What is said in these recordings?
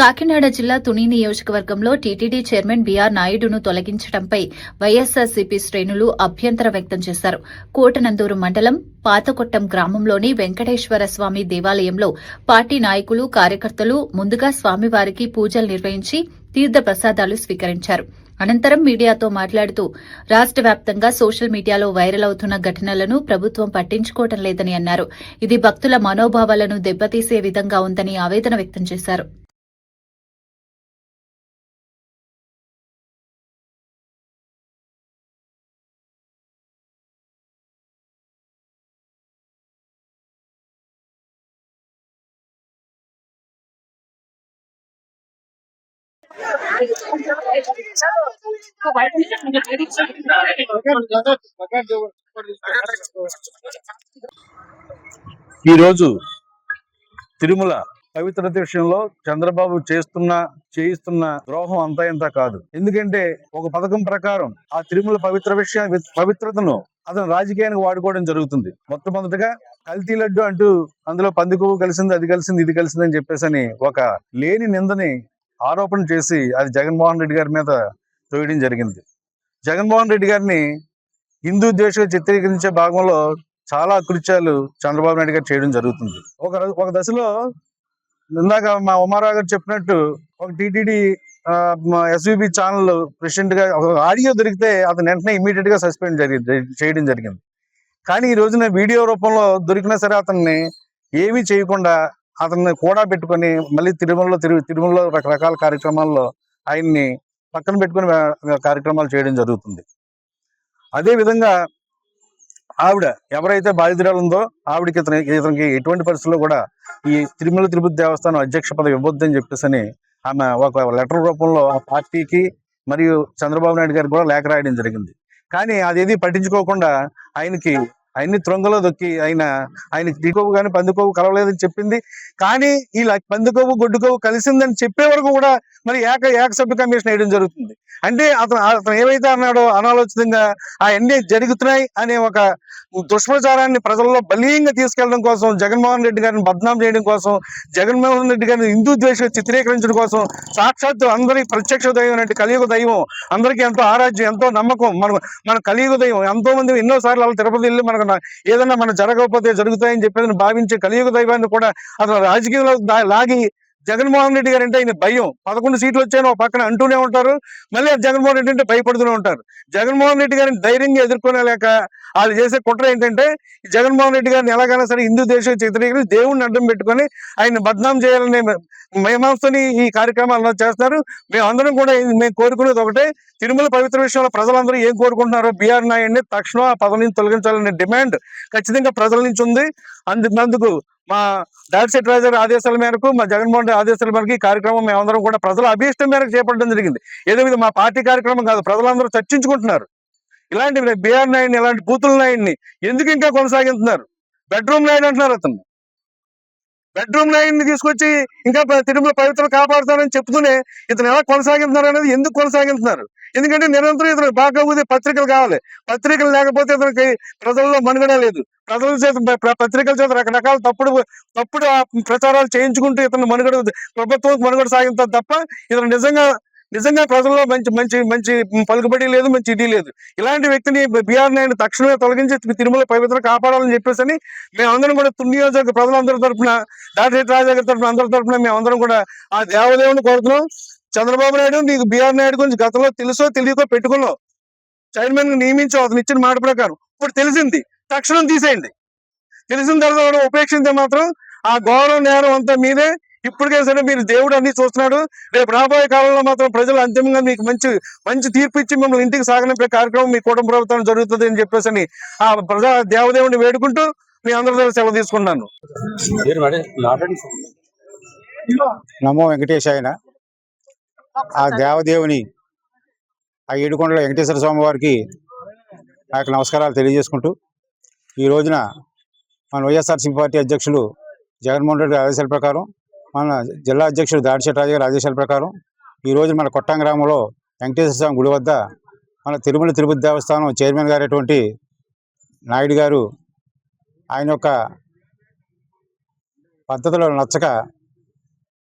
కాకినాడ జిల్లా తుని నియోజకవర్గంలో TTD chairman BR నాయుడును తొలగించడంపై YSRCP శ్రేణులు అభ్యంతరం వ్యక్తం చేశారు. కోటనందూరు మండలం పాతకొట్టం గ్రామంలోని వెంకటేశ్వర స్వామి దేవాలయంలో పార్టీ నాయకులు, కార్యకర్తలు ముందుగా స్వామివారికి పూజలు నిర్వహించి తీర్థ ప్రసాదాలు స్వీకరించారు. అనంతరం మీడియాతో మాట్లాడుతూ రాష్ట వ్యాప్తంగా సోషల్ మీడియాలో వైరల్ అవుతున్న ఘటనలను ప్రభుత్వం పట్టించుకోవడం లేదని అన్నారు. ఇది భక్తుల మనోభావాలను దెబ్బతీసే విధంగా ఉందని ఆవేదన వ్యక్తం చేశారు. ఈరోజు తిరుమల పవిత్రత విషయంలో చంద్రబాబు చేయిస్తున్న ద్రోహం అంతా ఇంత కాదు. ఎందుకంటే ఒక పథకం ప్రకారం ఆ తిరుమల పవిత్రతను అతను రాజకీయానికి వాడుకోవడం జరుగుతుంది. మొట్టమొదటిగా కల్తీ లడ్డు అంటూ అందులో పందికొవ్వు కలిసింది, అది కలిసింది, ఇది కలిసింది అని చెప్పేసి ఒక లేని నిందని ఆరోపణ చేసి అది జగన్మోహన్ రెడ్డి గారి మీద తోయడం జరిగింది. జగన్మోహన్ రెడ్డి గారిని హిందూ ద్వేషంగా చిత్రీకరించే భాగంలో చాలా కృత్యాలు చంద్రబాబు నాయుడు గారు చేయడం జరుగుతుంది. ఒక దశలో ఇందాక మా ఉమారావు గారు చెప్పినట్టు ఒక టీటీడీ ఎస్వీబీ ఛానల్ ప్రెసిడెంట్ గా ఒక ఆడియో దొరికితే అతను వెంటనే ఇమీడియట్ గా సస్పెండ్ చేయడం జరిగింది. కానీ ఈ రోజున వీడియో రూపంలో దొరికినా సరే అతన్ని ఏమీ చేయకుండా అతన్ని కూడా పెట్టుకొని మళ్ళీ తిరుమలలో రకరకాల కార్యక్రమాల్లో ఆయన్ని పక్కన పెట్టుకుని కార్యక్రమాలు చేయడం జరుగుతుంది. అదే విధంగా ఆవిడ ఎవరైతే బాధితురాలు ఉందో ఆవిడకి ఇతనికి ఎటువంటి పరిస్థితుల్లో కూడా ఈ తిరుమల తిరుపతి దేవస్థానం అధ్యక్ష పదవి ఇవ్వద్దని చెప్పేసి ఆమె ఒక లెటర్ రూపంలో ఆ పార్టీకి మరియు చంద్రబాబు నాయుడు గారికి కూడా లేఖ రాయడం జరిగింది. కానీ అదేది పట్టించుకోకుండా ఆయన్ని త్రొంగలో దొక్కి ఆయనకి టీకోవు కానీ పందికోవు కలవలేదని చెప్పింది. కానీ ఈ పందికోవు గొడ్డుకోవు కలిసిందని చెప్పే వరకు కూడా మరి ఏకసభ్య కమిషన్ వేయడం జరుగుతుంది. అంటే అతను ఏవైతే అన్నాడో అనాలోచితంగా అవన్నీ జరుగుతున్నాయి అనే ఒక దుష్ప్రచారాన్ని ప్రజల్లో బలీయంగా తీసుకెళ్లడం కోసం, జగన్మోహన్ రెడ్డి గారిని బద్నాం చేయడం కోసం, జగన్మోహన్ రెడ్డి గారిని హిందూ ద్వేషం చిత్రీకరించడం కోసం సాక్షాత్తు అందరి ప్రత్యక్ష దైవం అంటే కలియుగ దైవం, అందరికీ ఎంతో ఆరాధ్యం, ఎంతో నమ్మకం మన కలియుగ దైవం. ఎంతో మంది ఎన్నోసార్లు అలా తిరుపతి వెళ్ళి మనకు ఏదన్నా మనం జరగకపోతే జరుగుతాయని చెప్పేసి భావించే కలియుగ దైవాన్ని కూడా అతను రాజకీయంలో లాగి జగన్మోహన్ రెడ్డి గారు అంటే ఆయన భయం. 11 సీట్లు వచ్చాయని ఒక పక్కన అంటూనే ఉంటారు, మళ్ళీ జగన్మోహన్ రెడ్డి అంటే భయపడుతూనే ఉంటారు. జగన్మోహన్ రెడ్డి గారిని ధైర్యంగా ఎదుర్కొనేలేక వాళ్ళు చేసే కుట్ర ఏంటంటే జగన్మోహన్ రెడ్డి గారిని ఎలాగైనా సరే హిందూ దేశం చిత్రీకరించి దేవుడిని అడ్డం పెట్టుకొని ఆయన బద్నాం చేయాలనే మేమాంసని ఈ కార్యక్రమాలు చేస్తారు. మేమందరం కూడా మేము కోరుకునేది ఒకటే, తిరుమల పవిత్ర విషయంలో ప్రజలందరూ ఏం కోరుకుంటున్నారో బీఆర్ నాయుడిని తక్షణం ఆ పదవి నుంచి తొలగించాలనే డిమాండ్ ఖచ్చితంగా ప్రజల నుంచి ఉంది. అందుకు మా దాడిశెట్టి రాజా గారి ఆదేశాల మేరకు, మా జగన్మోహన్ రెడ్డి ఆదేశాల మేరకు ఈ కార్యక్రమం మేమందరం కూడా ప్రజల అభీష్టం మేరకు చేపట్టడం జరిగింది. ఏదో విధంగా మా పార్టీ కార్యక్రమం కాదు, ప్రజలందరూ చర్చించుకుంటున్నారు. ఇలాంటి బీఆర్ నాయుడిని, ఇలాంటి బూతుల నాయుడిని ఎందుకు ఇంకా కొనసాగిస్తున్నారు? బెడ్రూమ్ నాయుడు అంటున్నారు. అతను బెడ్రూమ్ నాయుడిని తీసుకొచ్చి ఇంకా తిరుమల పవిత్ర కాపాడుతారని చెప్తూనే ఇతను ఎలా కొనసాగిస్తున్నారు అనేది ఎందుకు కొనసాగిస్తున్నారు? ఎందుకంటే నిరంతరం ఇతను బాగా ఊదే పత్రికలు కావాలి. పత్రికలు లేకపోతే ఇతనికి ప్రజల్లో మనుగడ లేదు. ప్రజల చేత పత్రికల చేత రకరకాల తప్పుడు ప్రచారాలు చేయించుకుంటూ ఇతను ప్రభుత్వం మనుగడ సాగిస్తారు తప్ప ఇతను నిజంగా ప్రజల్లో మంచి పలుకుబడి లేదు, మంచి ఇది లేదు. ఇలాంటి వ్యక్తిని బీఆర్ నాయుడు తక్షణమే తొలగించి తిరుమల పవిత్ర కాపాడాలని చెప్పేసి మేమందరం కూడా నియోజకవర్గ ప్రజలందరి తరఫున, దాడిశెట్టి రాజా గారి తరఫున, అందరి తరఫున మేమందరం కూడా ఆ దేవదేవుని కోరుతున్నాం. చంద్రబాబు నాయుడు, నీకు బీఆర్ నాయుడు గురించి గతంలో తెలుసో తెలియకో పెట్టుకున్నావు, చైర్మన్ నియమించావు అతను ఇచ్చిన మాట ప్రకారం. ఇప్పుడు తెలిసింది, తక్షణం తీసేయండి. తెలిసిన తర్వాత కూడా ఉపేక్షించే మాత్రం ఆ గౌరవ నేరం అంతా మీదే. ఇప్పటికే సరే మీరు దేవుడు అన్ని చూస్తున్నాడు. రేపు రాబోయే కాలంలో మాత్రం ప్రజలు అంతిమంగా మీకు మంచి తీర్పు ఇచ్చి మిమ్మల్ని ఇంటికి సాగనిపే కార్యక్రమం మీ కుటుంబ ప్రభుత్వం జరుగుతుంది అని చెప్పేసి ఆ ప్రజా దేవదేవుని వేడుకుంటూ మీ అందరి సెలవు తీసుకున్నాను. నమో వెంకటేశాయన. ఆ దేవదేవుని, ఆ ఏడుకొండల వెంకటేశ్వర స్వామి వారికి ఆ యొక్క నమస్కారాలు తెలియజేసుకుంటూ, ఈ రోజున మన వైఎస్ఆర్సీపీ పార్టీ అధ్యక్షులు జగన్మోహన్ రెడ్డి ఆదేశాల ప్రకారం, మన జిల్లా అధ్యక్షుడు దాడిశెట్టి రాజా గారి ఆదేశాల ప్రకారం ఈ రోజు మన కొట్టం గ్రామంలో వెంకటేశ్వర స్వామి గుడి వద్ద మన తిరుమల తిరుపతి దేవస్థానం చైర్మన్ గారైనటువంటి నాయుడు గారు ఆయన యొక్క పద్ధతులు నచ్చక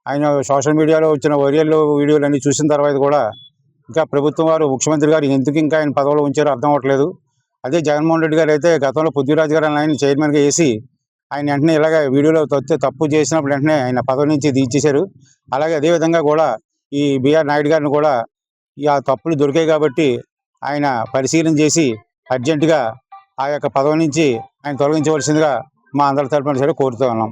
ఆయన సోషల్ మీడియాలో వచ్చిన వైరల్ వీడియోలు అన్ని చూసిన తర్వాత కూడా ఇంకా ప్రభుత్వం వారు ముఖ్యమంత్రి గారు ఎందుకు ఇంకా ఆయన పదవిలో ఉంచారో అర్థం అవ్వట్లేదు. అదే జగన్మోహన్ రెడ్డి గారు అయితే గతంలో పృథ్వీరాజ్ గారు ఆయన చైర్మన్గా వేసి ఆయన వెంటనే ఇలాగ వీడియోలో తప్పు చేసినప్పుడు వెంటనే ఆయన పదవి నుంచి దించేశారు. అలాగే అదేవిధంగా కూడా ఈ బిఆర్ నాయుడు గారిని కూడా ఆ తప్పులు దొరికాయి కాబట్టి ఆయన పరిశీలన చేసి అర్జెంటుగా ఆ యొక్క పదవి నుంచి ఆయన తొలగించవలసిందిగా మా అందరి తరపున సరే కోరుతూ ఉన్నాం.